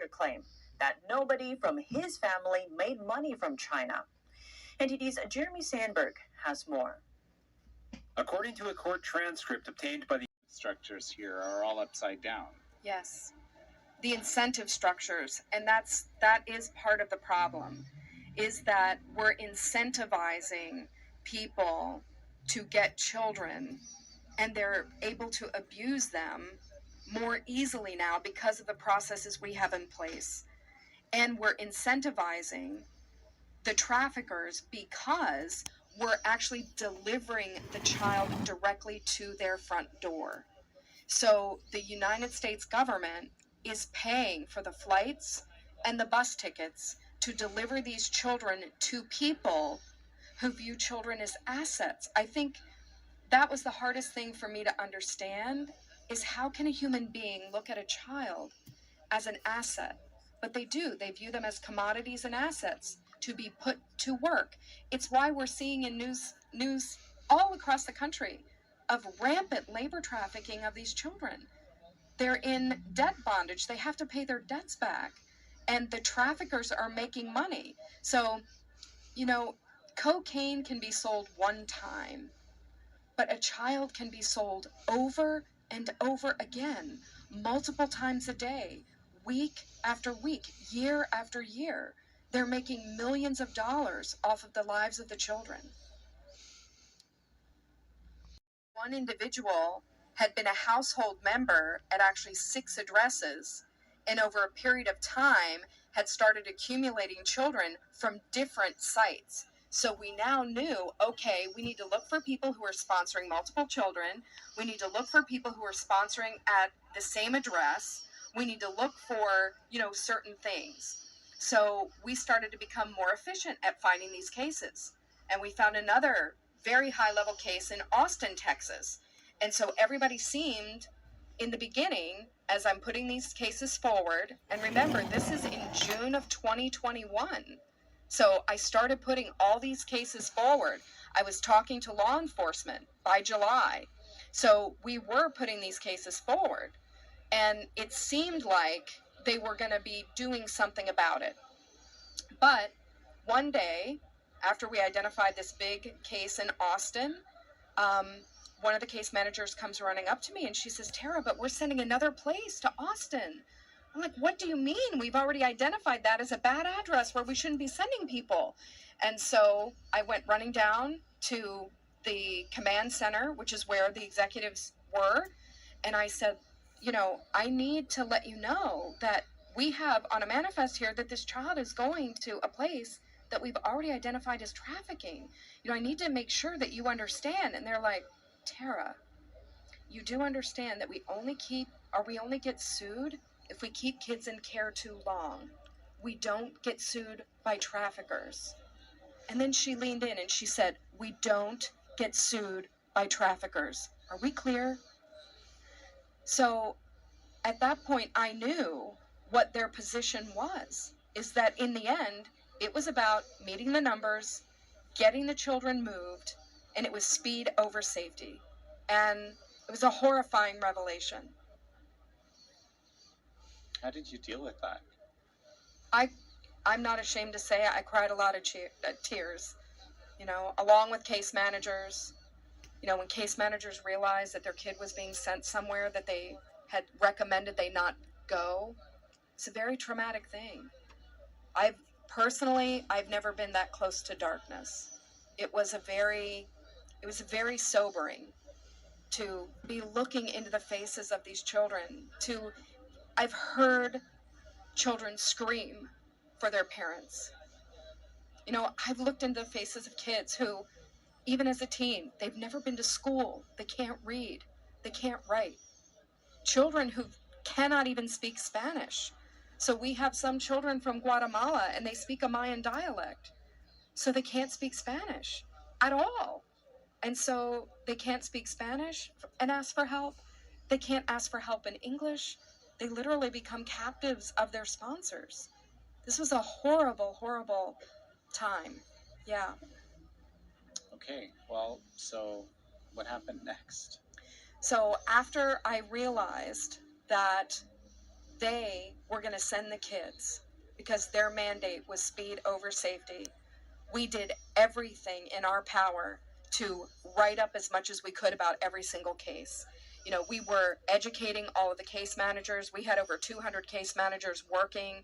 to claim that nobody from his family made money from China. NTD's Jeremy Sandberg has more. According to a court transcript obtained by the structures here are all upside down. Yes, the incentive structures, and that is part of the problem, is that we're incentivizing people to get children, and they're able to abuse them more easily now because of the processes we have in place. And we're incentivizing the traffickers because we're actually delivering the child directly to their front door. So the United States government is paying for the flights and the bus tickets to deliver these children to people who view children as assets. I think that was the hardest thing for me to understand, is how can a human being look at a child as an asset? But they do. They view them as commodities and assets to be put to work. It's why we're seeing in news all across the country of rampant labor trafficking of these children. They're in debt bondage. They have to pay their debts back. And the traffickers are making money. So, cocaine can be sold one time, but a child can be sold over and over again, multiple times a day, week after week, year after year. They're making millions of dollars off of the lives of the children. One individual had been a household member at actually 6 addresses, and over a period of time had started accumulating children from different sites. So we now knew, okay, we need to look for people who are sponsoring multiple children. We need to look for people who are sponsoring at the same address. We need to look for, certain things. So we started to become more efficient at finding these cases. And we found another very high-level case in Austin, Texas. And so everybody seemed, in the beginning, as I'm putting these cases forward, and remember, this is in June of 2021. So I started putting all these cases forward. I was talking to law enforcement by July. So we were putting these cases forward. And it seemed like they were going to be doing something about it. But one day, after we identified this big case in Austin, one of the case managers comes running up to me and she says, "Tara, but we're sending another place to Austin." I'm like, "What do you mean? We've already identified that as a bad address where we shouldn't be sending people." And so I went running down to the command center, which is where the executives were. And I said, I need to let you know that we have on a manifest here that this child is going to a place that we've already identified as trafficking. I need to make sure that you understand. And they're like, "Tara, you do understand that we only get sued if we keep kids in care too long. We don't get sued by traffickers." And then she leaned in and she said, "We don't get sued by traffickers. Are we clear?" So at that point, I knew what their position was, is that in the end, it was about meeting the numbers, getting the children moved, and it was speed over safety. And it was a horrifying revelation. How did you deal with that? I'm not ashamed to say I cried a lot of tears, along with case managers. When case managers realized that their kid was being sent somewhere that they had recommended they not go, it's a very traumatic thing. I've never been that close to darkness. It was very sobering to be looking into the faces of these children. I've heard children scream for their parents. I've looked into the faces of kids who, even as a teen, they've never been to school. They can't read. They can't write. Children who cannot even speak Spanish. So we have some children from Guatemala and they speak a Mayan dialect. So they can't speak Spanish at all. And so they can't speak Spanish and ask for help. They can't ask for help in English. They literally become captives of their sponsors. This was a horrible, horrible time. Yeah. Okay, well, so what happened next? So after I realized that they were going to send the kids because their mandate was speed over safety. We did everything in our power to write up as much as we could about every single case. You know, we were educating all of the case managers. We had over 200 case managers working.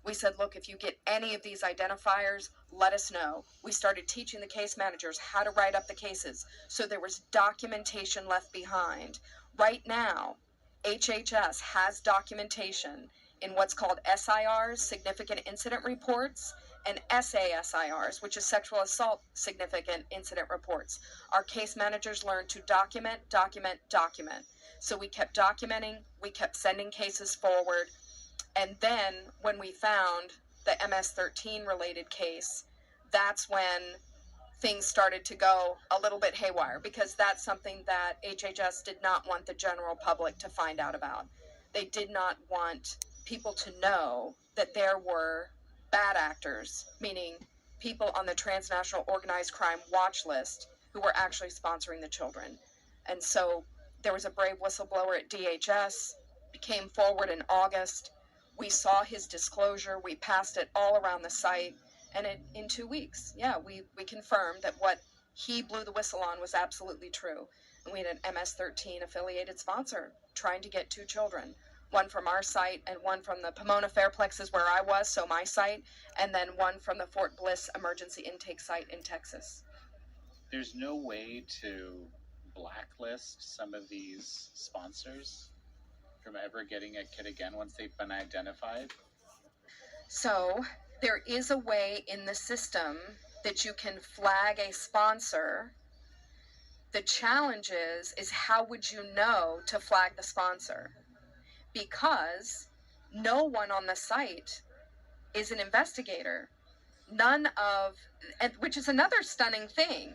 We said, look, if you get any of these identifiers, let us know. We started teaching the case managers how to write up the cases, so there was documentation left behind. Right now, HHS has documentation in what's called SIRs, significant incident reports, and SASIRs, which is sexual assault significant incident reports. Our case managers learned to document. So we kept documenting, we kept sending cases forward, and then when we found the MS-13 related case, that's when things started to go a little bit haywire, because that's something that HHS did not want the general public to find out about. They did not want people to know that there were bad actors, meaning people on the transnational organized crime watch list who were actually sponsoring the children. And so there was a brave whistleblower at DHS, came forward in August. We saw his disclosure. We passed it all around the site. And in 2 weeks, we confirmed that what he blew the whistle on was absolutely true. And we had an MS-13 affiliated sponsor trying to get 2 children, one from our site and one from the Pomona Fairplexes where I was, so my site, and then one from the Fort Bliss emergency intake site in Texas. There's no way to blacklist some of these sponsors from ever getting a kid again once they've been identified? So there is a way in the system that you can flag a sponsor. The challenge is how would you know to flag the sponsor? Because no one on the site is an investigator. Which is another stunning thing.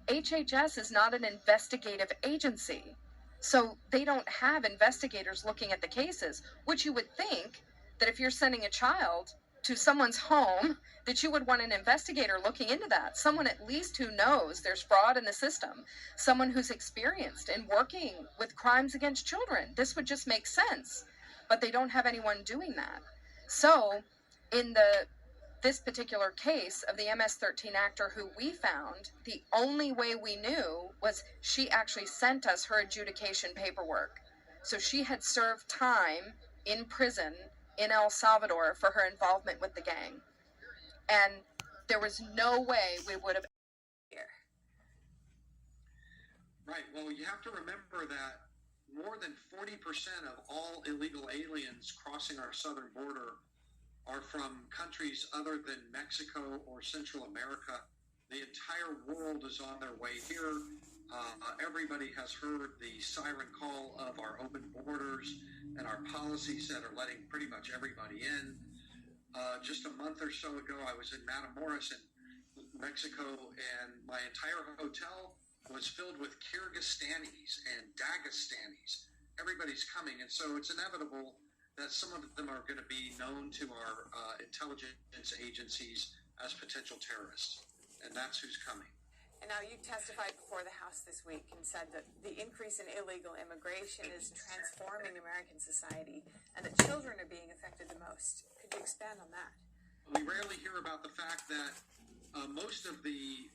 HHS is not an investigative agency. So they don't have investigators looking at the cases, which you would think that if you're sending a child to someone's home, that you would want an investigator looking into that. Someone at least who knows there's fraud in the system. Someone who's experienced in working with crimes against children. This would just make sense. But they don't have anyone doing that. So in this particular case of the MS-13 actor who we found, the only way we knew was she actually sent us her adjudication paperwork. So she had served time in prison in El Salvador for her involvement with the gang. And there was no way we would have here. Right. Well, you have to remember that more than 40% of all illegal aliens crossing our southern border are from countries other than Mexico or Central America. The entire world is on their way here. Everybody has heard the siren call of our open borders and our policies that are letting pretty much everybody in. Just a month or so ago, I was in Matamoros in Mexico, and my entire hotel was filled with Kyrgyzstanis and Dagestanis. Everybody's coming, and so it's inevitable that some of them are going to be known to our intelligence agencies as potential terrorists, and that's who's coming. And now you testified before the House this week and said that the increase in illegal immigration is transforming American society and that children are being affected the most. Could you expand on that? We rarely hear about the fact that most of the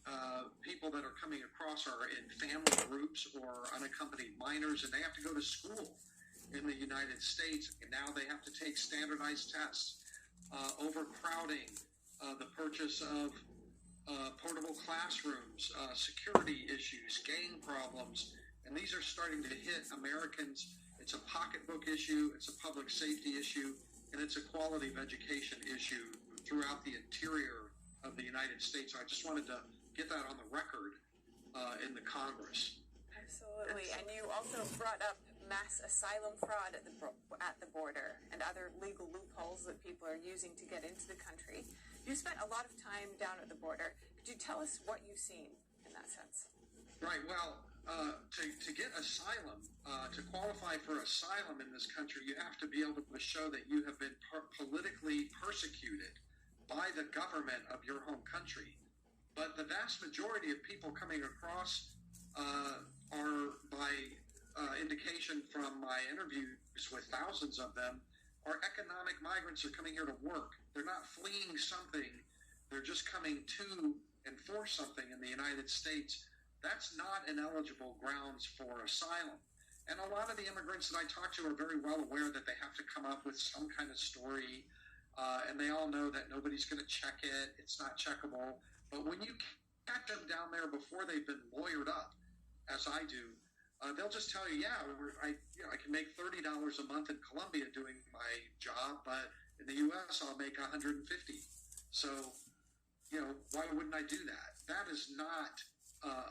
people that are coming across are in family groups or unaccompanied minors, and they have to go to school in the United States, and now they have to take standardized tests, overcrowding, the purchase of portable classrooms, security issues, gang problems, and these are starting to hit Americans. It's a pocketbook issue, it's a public safety issue, and it's a quality of education issue throughout the interior of the United States. So I just wanted to get that on the record in the Congress. Absolutely. And you also brought up mass asylum fraud at the border and other legal loopholes that people are using to get into the country. You spent a lot of time down at the border. Could you tell us what you've seen in that sense? Right. Well, to get asylum, to qualify for asylum in this country, you have to be able to show that you have been politically persecuted by the government of your home country. But the vast majority of people coming across are, by indication from my interviews with thousands of them, Our economic migrants are coming here to work. They're not fleeing something. They're just coming to and for something in the United States. That's not ineligible grounds for asylum. And a lot of the immigrants that I talk to are very well aware that they have to come up with some kind of story, and they all know that nobody's going to check it. It's not checkable. But when you catch them down there before they've been lawyered up, as I do, they'll just tell you, yeah, I can make $30 a month in Colombia doing my job, but in the U.S. I'll make $150. So, why wouldn't I do that? That is not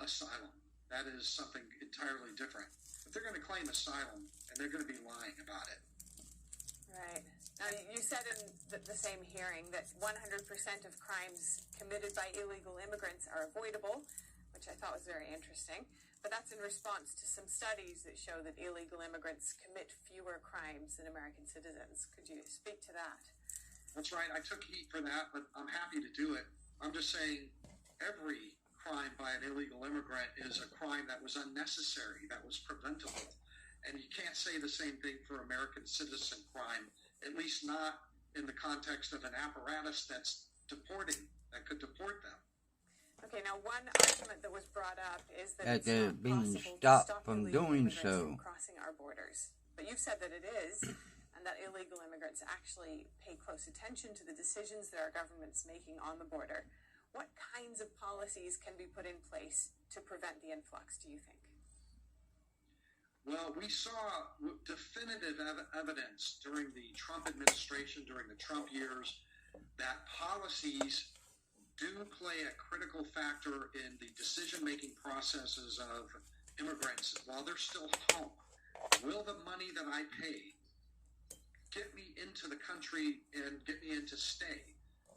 asylum. That is something entirely different. But they're going to claim asylum, and they're going to be lying about it. Right. Now, you said in the same hearing that 100% of crimes committed by illegal immigrants are avoidable, which I thought was very interesting. But that's in response to some studies that show that illegal immigrants commit fewer crimes than American citizens. Could you speak to that? That's right. I took heat for that, but I'm happy to do it. I'm just saying every crime by an illegal immigrant is a crime that was unnecessary, that was preventable. And you can't say the same thing for American citizen crime, at least not in the context of an apparatus that's deporting, that could deport them. Okay, now one argument that was brought up is that they're it's not being possible to stopped stop from illegal doing immigrants so. from crossing our borders. But you've said that it is, and that illegal immigrants actually pay close attention to the decisions that our government's making on the border. What kinds of policies can be put in place to prevent the influx, do you think? Well, we saw definitive evidence during the Trump administration, during the Trump years, that policies do play a critical factor in the decision-making processes of immigrants while they're still home. Will the money that I pay get me into the country and get me in to stay?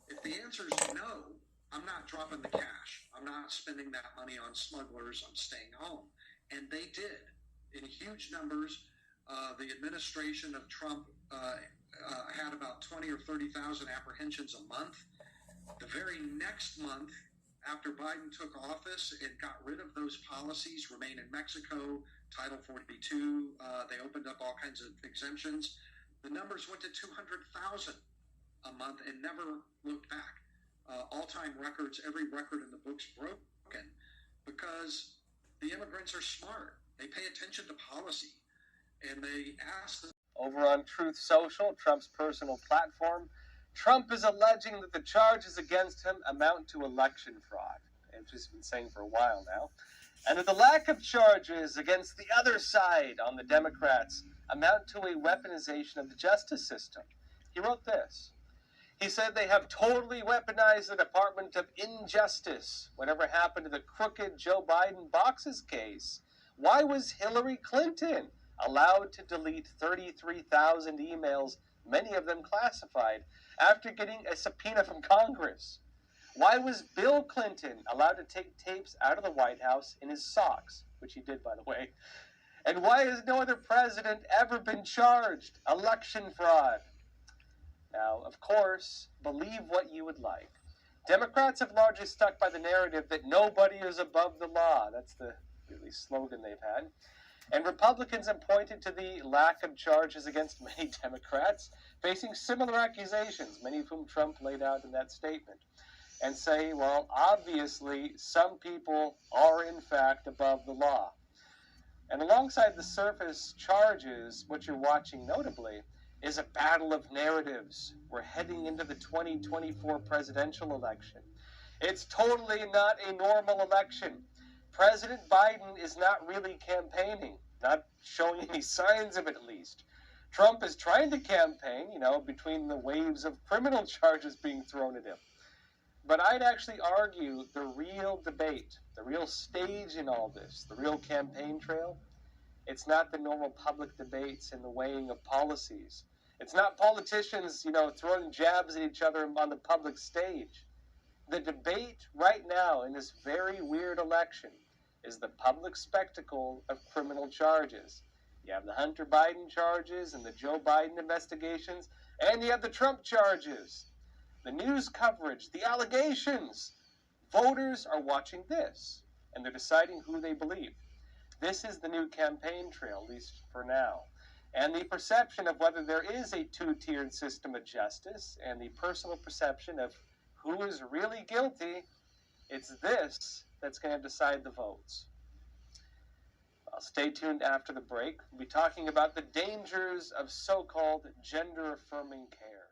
If the answer is no, I'm not dropping the cash. I'm not spending that money on smugglers. I'm staying home. And they did. In huge numbers, the administration of Trump had about 20 or 30,000 apprehensions a month. The very next month, after Biden took office, it got rid of those policies, remain in Mexico, Title 42. They opened up all kinds of exemptions. The numbers went to 200,000 a month and never looked back. All-time records, every record in the book's broken because the immigrants are smart. They pay attention to policy, and they ask. Over on Truth Social, Trump's personal platform, Trump is alleging that the charges against him amount to election fraud, as he's been saying for a while now, and that the lack of charges against the other side on the Democrats amount to a weaponization of the justice system. He wrote this. He said they have totally weaponized the Department of Injustice. Whatever happened to the crooked Joe Biden boxes case? Why was Hillary Clinton allowed to delete 33,000 emails, many of them classified, after getting a subpoena from Congress? Why was Bill Clinton allowed to take tapes out of the White House in his socks, which he did, by the way? And why has no other president ever been charged? Election fraud. Now, of course, believe what you would like. Democrats have largely stuck by the narrative that nobody is above the law. That's the really slogan they've had. And Republicans have pointed to the lack of charges against many Democrats, facing similar accusations, many of whom Trump laid out in that statement, and say, well, obviously, some people are in fact above the law. And alongside the surface charges, what you're watching notably is a battle of narratives. We're heading into the 2024 presidential election. It's totally not a normal election. President Biden is not really campaigning, not showing any signs of it at least. Trump is trying to campaign, between the waves of criminal charges being thrown at him. But I'd actually argue the real debate, the real stage in all this, the real campaign trail, it's not the normal public debates and the weighing of policies. It's not politicians, throwing jabs at each other on the public stage. The debate right now in this very weird election is the public spectacle of criminal charges. You have the Hunter Biden charges and the Joe Biden investigations, and you have the Trump charges. The news coverage, the allegations. Voters are watching this, and they're deciding who they believe. This is the new campaign trail, at least for now. and the perception of whether there is a two-tiered system of justice, and the personal perception of who is really guilty, it's this that's going to decide the votes. Well, stay tuned after the break. We'll be talking about the dangers of so-called gender-affirming care.